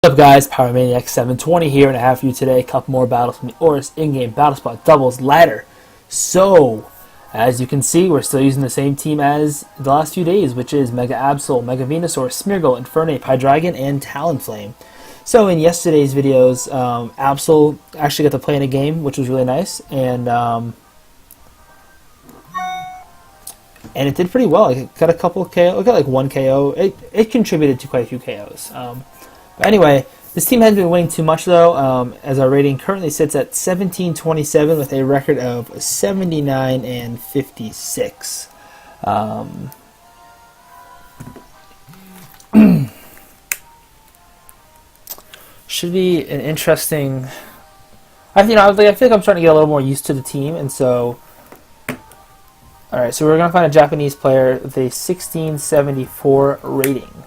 What's up guys, Pyromaniac 720 here, and I have for you today a couple more battles from the ORAS in-game battle spot doubles ladder. So, as you can see, we're still using the same team as the last few days, which is Mega Absol, Mega Venusaur, Smeargle, Infernape, Hydreigon, and Talonflame. So in yesterday's videos, Absol actually got to play in a game, which was really nice, and it did pretty well. It got a couple of KO, it got like one KO. It contributed to quite a few KOs. But anyway, this team hasn't been winning too much though, as our rating currently sits at 1727 with a record of 79 and 56. Should be an interesting. I feel like I'm starting to get a little more used to the team, and so. All right, so we're gonna find a Japanese player with a 1674 rating.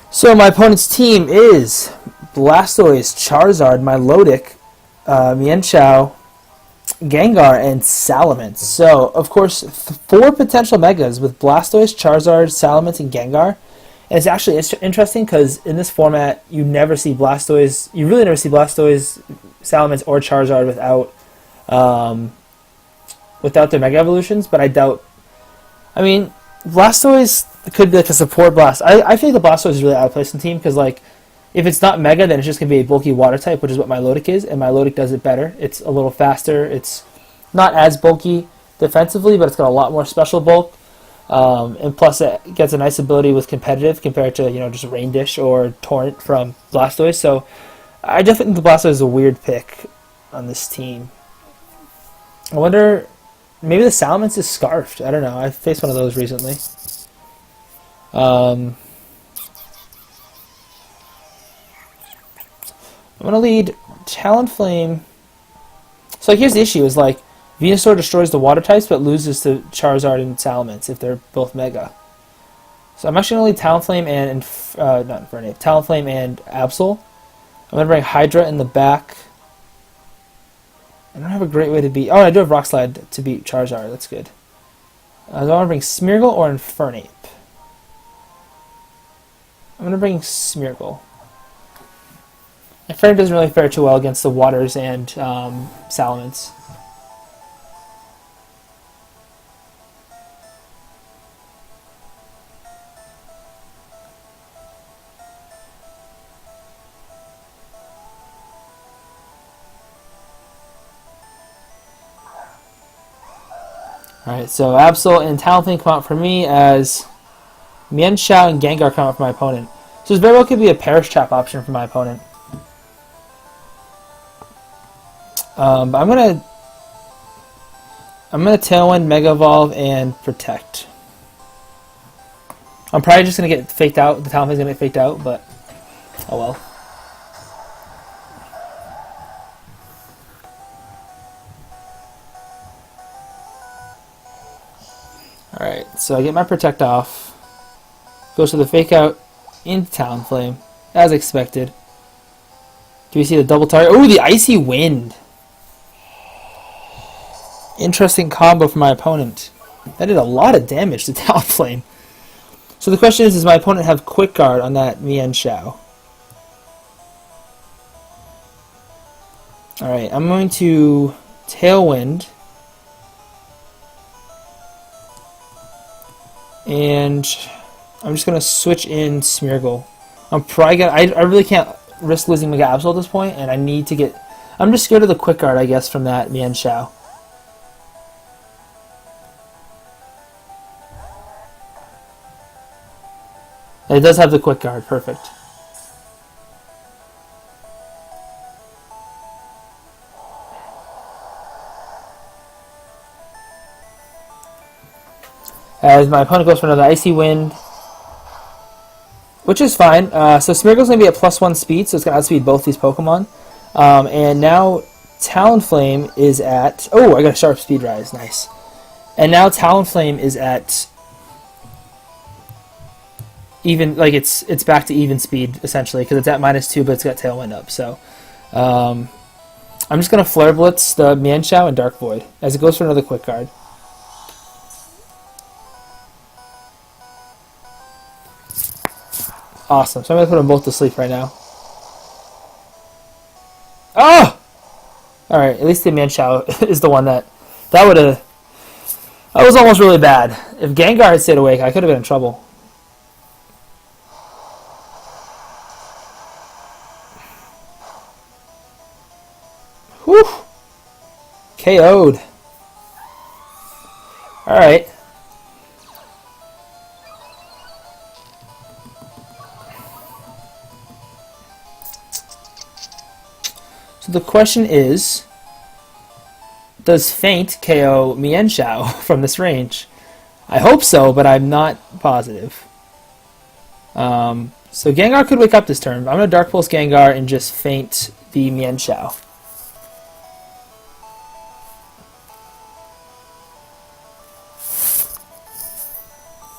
So my opponent's team is Blastoise, Charizard, Milotic, Mienshao, Gengar, and Salamence. So, of course, 4 potential Megas with Blastoise, Charizard, Salamence, and Gengar. And it's actually interesting because in this format, you really never see Blastoise, Salamence, or Charizard without their Mega Evolutions, but I doubt. I mean, Blastoise could be like a support Blast. I think the Blastoise is really out of place in the team because, like, if it's not Mega, then it's just going to be a bulky Water type, which is what Milotic is, and Milotic does it better. It's a little faster. It's not as bulky defensively, but it's got a lot more special bulk. And plus, it gets a nice ability with competitive compared to, just Rain Dish or Torrent from Blastoise. So I definitely think the Blastoise is a weird pick on this team. I wonder, maybe the Salamence is Scarfed. I don't know. I faced one of those recently. I'm going to lead Talonflame. So here's the issue, is like Venusaur destroys the water types but loses to Charizard and Salamence if they're both Mega. So I'm actually going to lead Talonflame and Talonflame and Absol. I'm going to bring Hydra in the back. I don't have a great way to beat... Oh, I do have Rock Slide to beat Charizard. That's good. Do I want to bring Smeargle or Infernape? I'm going to bring Smeargle. Infernape doesn't really fare too well against the Waters and Salamence. Alright, so Absol and Talonflame come out for me as Mienshao and Gengar come out for my opponent. So this very well could be a Perish Trap option for my opponent. But I'm gonna Tailwind, Mega Evolve, and Protect. I'm probably just gonna get faked out. The Talonflame's gonna get faked out, but oh well. Alright, so I get my Protect off. Goes to the Fake Out into Talonflame, as expected. Do we see the double target? Oh, the Icy Wind! Interesting combo for my opponent. That did a lot of damage to Talonflame. So the question is, does my opponent have Quick Guard on that Mienshao? Alright, I'm going to Tailwind. And I'm just going to switch in Smeargle. I'm probably gonna, I really can't risk losing Mega Absol at this point, and I need to get... I'm just scared of the Quick Guard, I guess, from that Mienshao. It does have the Quick Guard, perfect. As my opponent goes for another Icy Wind, which is fine. So Smeargle's going to be at +1 speed, so it's going to outspeed both these Pokemon. And now Talonflame is at... Oh, I got a Sharp Speed Rise, nice. And now Talonflame is at... even, like, it's back to even speed, essentially, because it's at -2, but it's got Tailwind up. So I'm just going to Flare Blitz the Mienshao and Dark Void, as it goes for another Quick Guard. Awesome. So I'm going to put them both to sleep right now. Oh! Alright, at least the Manchow is the one that would have... That was almost really bad. If Gengar had stayed awake, I could have been in trouble. Whew! KO'd. Alright. So the question is, does Feint KO Mienshao from this range? I hope so, but I'm not positive. So Gengar could wake up this turn. I'm going to Dark Pulse Gengar and just Feint the Mienshao.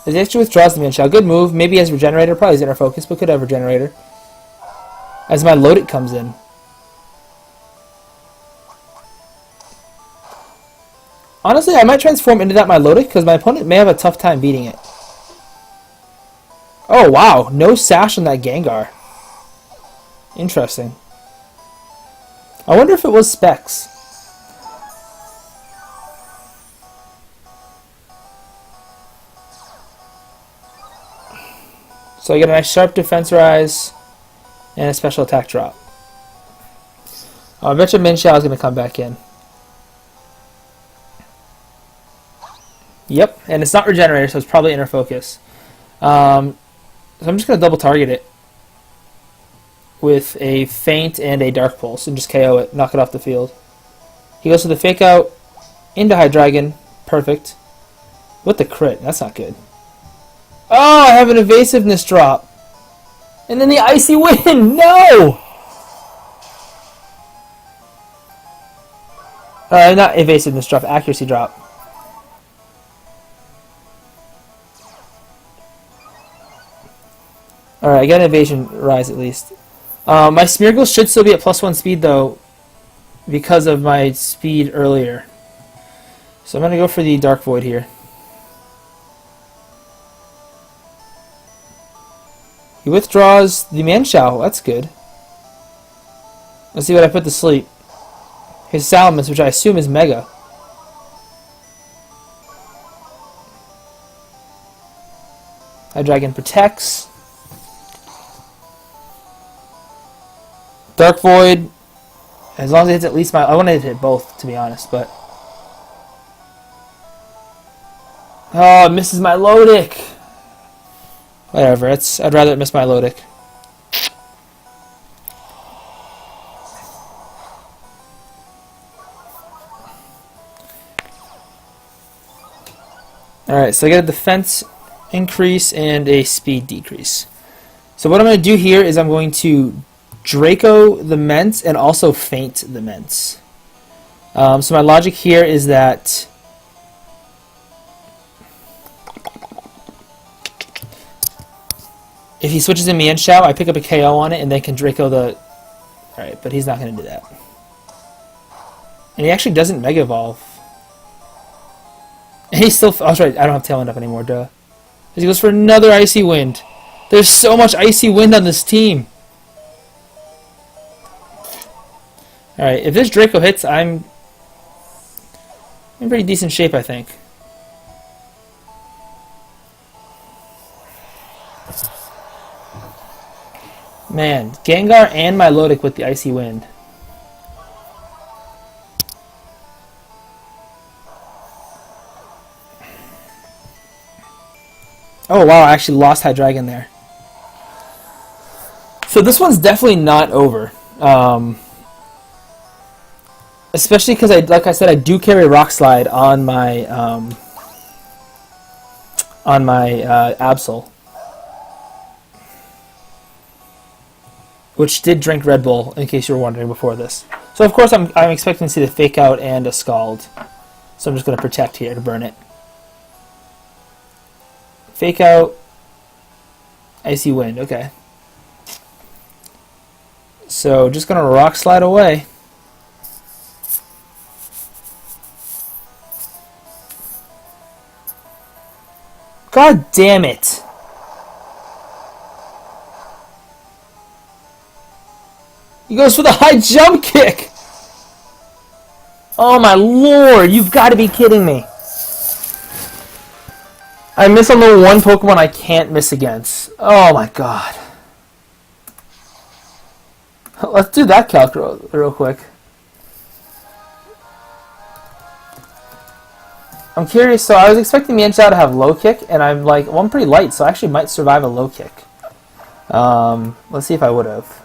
As he actually withdraws the Mienshao. Good move. Maybe he has Regenerator. Probably has Inner Focus, but could have Regenerator. As my Lodic comes in. Honestly, I might transform into that Milotic because my opponent may have a tough time beating it. Oh, wow. No sash on that Gengar. Interesting. I wonder if it was Specs. So I get a nice Sharp Defense Rise and a Special Attack drop. I bet you Mienshao is going to come back in. Yep, and it's not Regenerator, so it's probably Inner Focus. So I'm just going to double target it with a Feint and a Dark Pulse and just KO it, knock it off the field. He goes for the Fake Out into Hydreigon. Perfect. What the crit? That's not good. Oh, I have an Evasiveness drop. And then the Icy Wind! No! Not Evasiveness drop, Accuracy drop. Alright, I got an Evasion Rise at least. My Smeargle should still be at +1 speed though, because of my speed earlier. So I'm going to go for the Dark Void here. He withdraws the Mienshao. That's good. Let's see what I put to sleep. His Salamis, which I assume is Mega. Hydreigon protects. Dark Void. As long as it hits at least my... I want to hit both, to be honest, but... Oh, it misses my Lodic. Whatever, I'd rather it miss my Lodic. Alright, so I get a defense increase and a speed decrease. So what I'm going to do here is I'm going to Draco the Ments and also Feint the Ments. So my logic here is that if he switches in Mienshao, I pick up a KO on it and then can Draco the... Alright, but he's not going to do that. And he actually doesn't Mega Evolve. And he's still... Oh, that's right, I don't have Tail End up anymore, duh. He goes for another Icy Wind. There's so much Icy Wind on this team. Alright, if this Draco hits, I'm in pretty decent shape, I think. Man, Gengar and my Lodic with the Icy Wind. Oh wow, I actually lost Hydreigon there. So this one's definitely not over. Especially because, like I said, I do carry Rock Slide on my Absol, which did drink Red Bull, in case you were wondering before this. So of course I'm expecting to see the Fake Out and a Scald. So I'm just going to Protect here to burn it. Fake Out, Icy Wind, okay. So just going to Rock Slide away. God damn it! He goes for the high jump kick! Oh my lord, you've got to be kidding me. I miss on the one Pokemon I can't miss against. Oh my god. Let's do that calc real quick. I'm curious, so I was expecting Mienshao to have low kick, and I'm like, well, I'm pretty light, so I actually might survive a low kick. Let's see if I would have.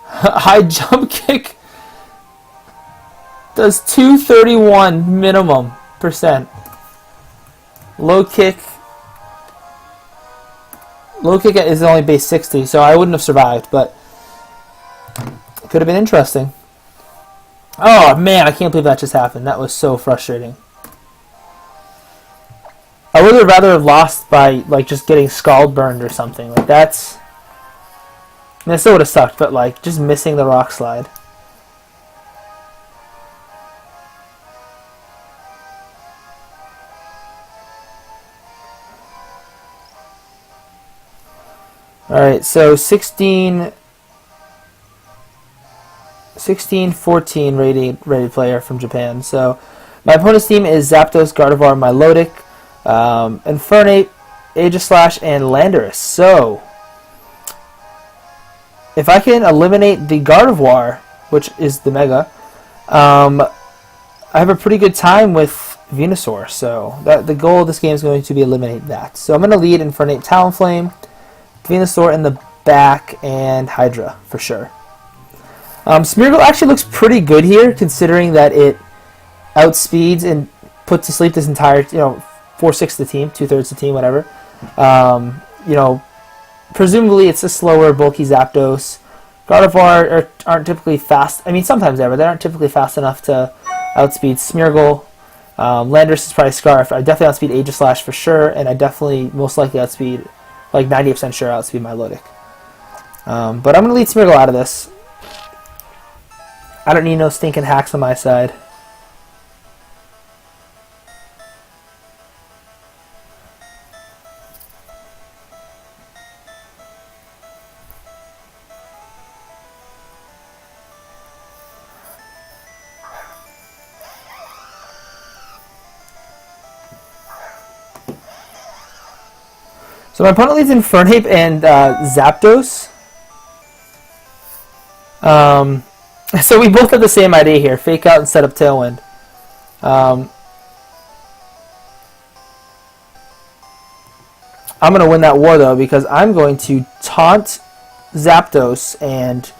High jump kick does 231 minimum %. Low kick is only base 60, so I wouldn't have survived, but it could have been interesting. Oh man, I can't believe that just happened. That was so frustrating. I would have rather have lost by like just getting scald burned or something. Like that's, I mean, it still would have sucked, but like just missing the rock slide. Alright, so 16-14 rated player from Japan. So my opponent's team is Zapdos, Gardevoir, Milotic, Infernape, Aegislash, and Landorus. So if I can eliminate the Gardevoir, which is the Mega, I have a pretty good time with Venusaur. So the goal of this game is going to be eliminate that. So I'm going to lead Infernape, Talonflame, Venusaur in the back, and Hydra for sure. Smeargle actually looks pretty good here, considering that it outspeeds and puts to sleep this entire, 4/6 of the team, 2/3 of the team, whatever. Presumably it's a slower, bulky Zapdos. Gardevoir aren't typically fast. I mean, sometimes ever. They aren't typically fast enough to outspeed Smeargle. Landorus is probably Scarf. I definitely outspeed Aegislash for sure, and I definitely most likely outspeed, like 90% sure outspeed Milotic. But I'm going to lead Smeargle out of this. I don't need no stinking hacks on my side. So my opponent leads Infernape and Zapdos. So we both have the same idea here. Fake out and set up Tailwind. I'm going to win that war, though, because I'm going to taunt Zapdos and...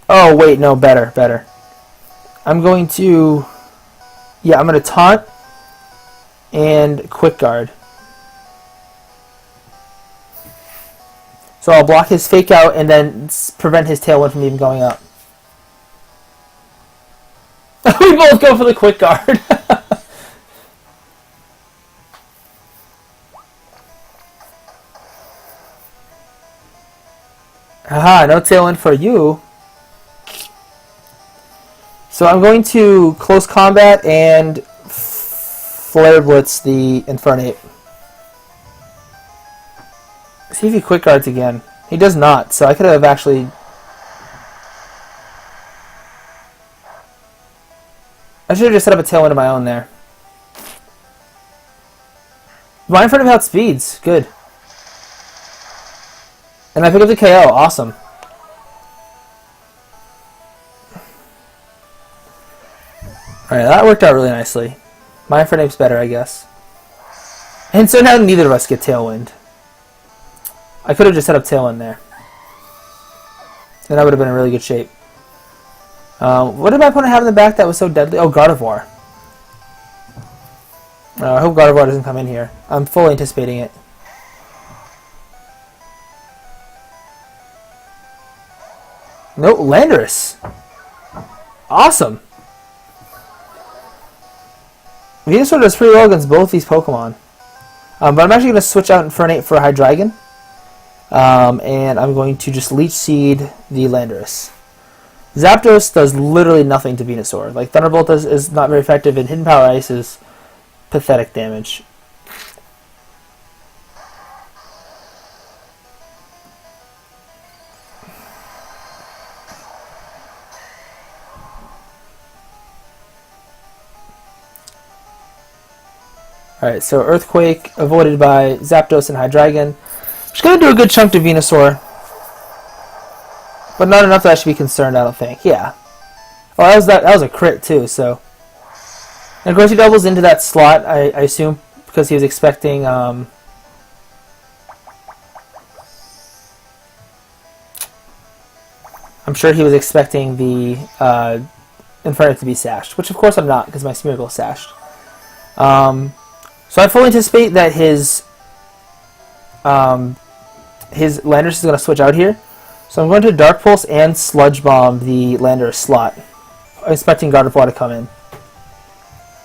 Oh, wait, no, better. I'm going to... Yeah, I'm going to taunt and Quick Guard. So I'll block his Fake Out and then prevent his Tailwind from even going up. We both go for the Quick Guard. Haha, no Tailwind for you. So I'm going to Close Combat and Flare Blitz the Infernape. See if he Quick Guards again. He does not, so I could have actually... I should have just set up a Tailwind of my own there. My Infernape outspeeds. Good. And I pick up the KO. Awesome. Alright, that worked out really nicely. My Infernape's better, I guess. And so now neither of us get Tailwind. I could have just set up Tailwind there. And I would have been in really good shape. What did my opponent have in the back that was so deadly? Oh, Gardevoir. I hope Gardevoir doesn't come in here. I'm fully anticipating it. No, Landorus. Awesome. Venusaur does pretty well against both these Pokemon. But I'm actually going to switch out Infernape for a Hydreigon. And I'm going to just Leech Seed the Landorus. Zapdos does literally nothing to Venusaur. Like, Thunderbolt is not very effective, and Hidden Power Ice is pathetic damage. Alright, so Earthquake avoided by Zapdos and Hydreigon. Just gonna do a good chunk to Venusaur. But not enough that I should be concerned, I don't think. Yeah. Oh, that was a crit too, so. And of course he doubles into that slot, I assume, because he was expecting I'm sure he was expecting the Inferno to be sashed, which of course I'm not, because my Smeargle is sashed. So I fully anticipate that his Landorus is going to switch out here. So I'm going to Dark Pulse and Sludge Bomb the Landorus slot. I'm expecting Gardevoir to come in.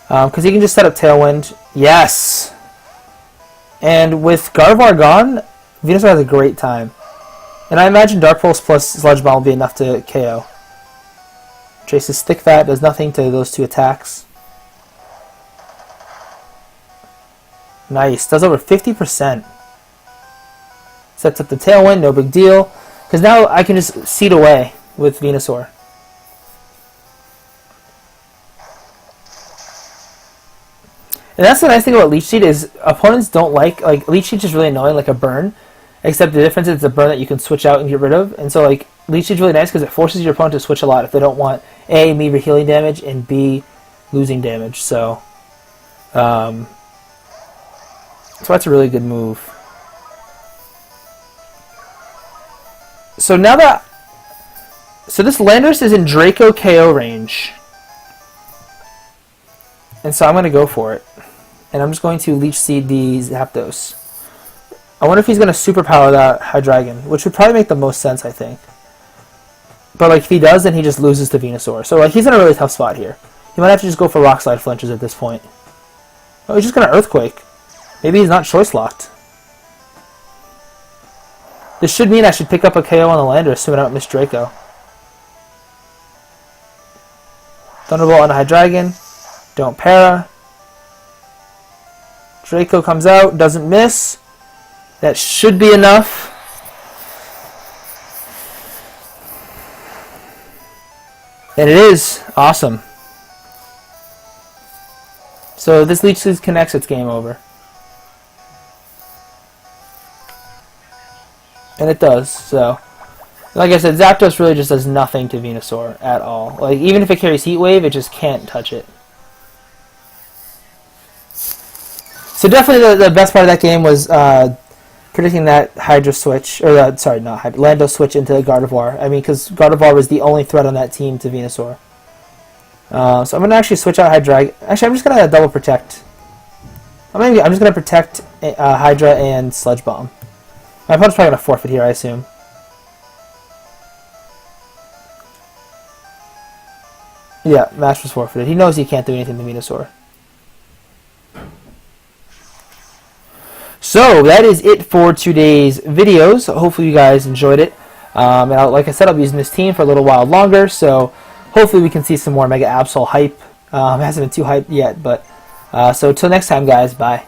Because he can just set up Tailwind. Yes! And with Gardevoir gone, Venusaur has a great time. And I imagine Dark Pulse plus Sludge Bomb will be enough to KO. Trace's Thick Fat does nothing to those two attacks. Nice. Does over 50%. Sets up the Tailwind, no big deal. Because now I can just seed away with Venusaur. And that's the nice thing about Leech Seed is opponents don't like Leech Seed is really annoying like a burn. Except the difference is it's a burn that you can switch out and get rid of. And so like Leech Seed is really nice because it forces your opponent to switch a lot if they don't want A, me healing damage, and B, losing damage. So that's a really good move. So now that... So this Landorus is in Draco KO range. And so I'm going to go for it. And I'm just going to Leech Seed the Zapdos. I wonder if he's going to superpower that Hydreigon, which would probably make the most sense, I think. But like if he does, then he just loses to Venusaur. So like he's in a really tough spot here. He might have to just go for Rock Slide flinches at this point. Oh, he's just going to Earthquake. Maybe he's not choice locked. This should mean I should pick up a KO on the Landorus, assuming I don't miss Draco. Thunderbolt on Hydreigon. Don't para. Draco comes out, doesn't miss. That should be enough. And it is. Awesome. So this Leech Seed connects, it's game over. And it does, so. Like I said, Zapdos really just does nothing to Venusaur at all. Like, even if it carries Heat Wave, it just can't touch it. So definitely the best part of that game was predicting that Hydra switch, or sorry, not Hydra, Lando switch into Gardevoir. I mean, because Gardevoir was the only threat on that team to Venusaur. So I'm going to actually switch out Hydra. Actually, I'm just going to double protect. I'm just going to protect Hydra and Sludge Bomb. My opponent's probably going to forfeit here, I assume. Yeah, match was forfeited. He knows he can't do anything to Venusaur. So, that is it for today's videos. Hopefully you guys enjoyed it. And like I said, I'll be using this team for a little while longer, so hopefully we can see some more Mega Absol hype. It hasn't been too hyped yet, but so till next time, guys. Bye.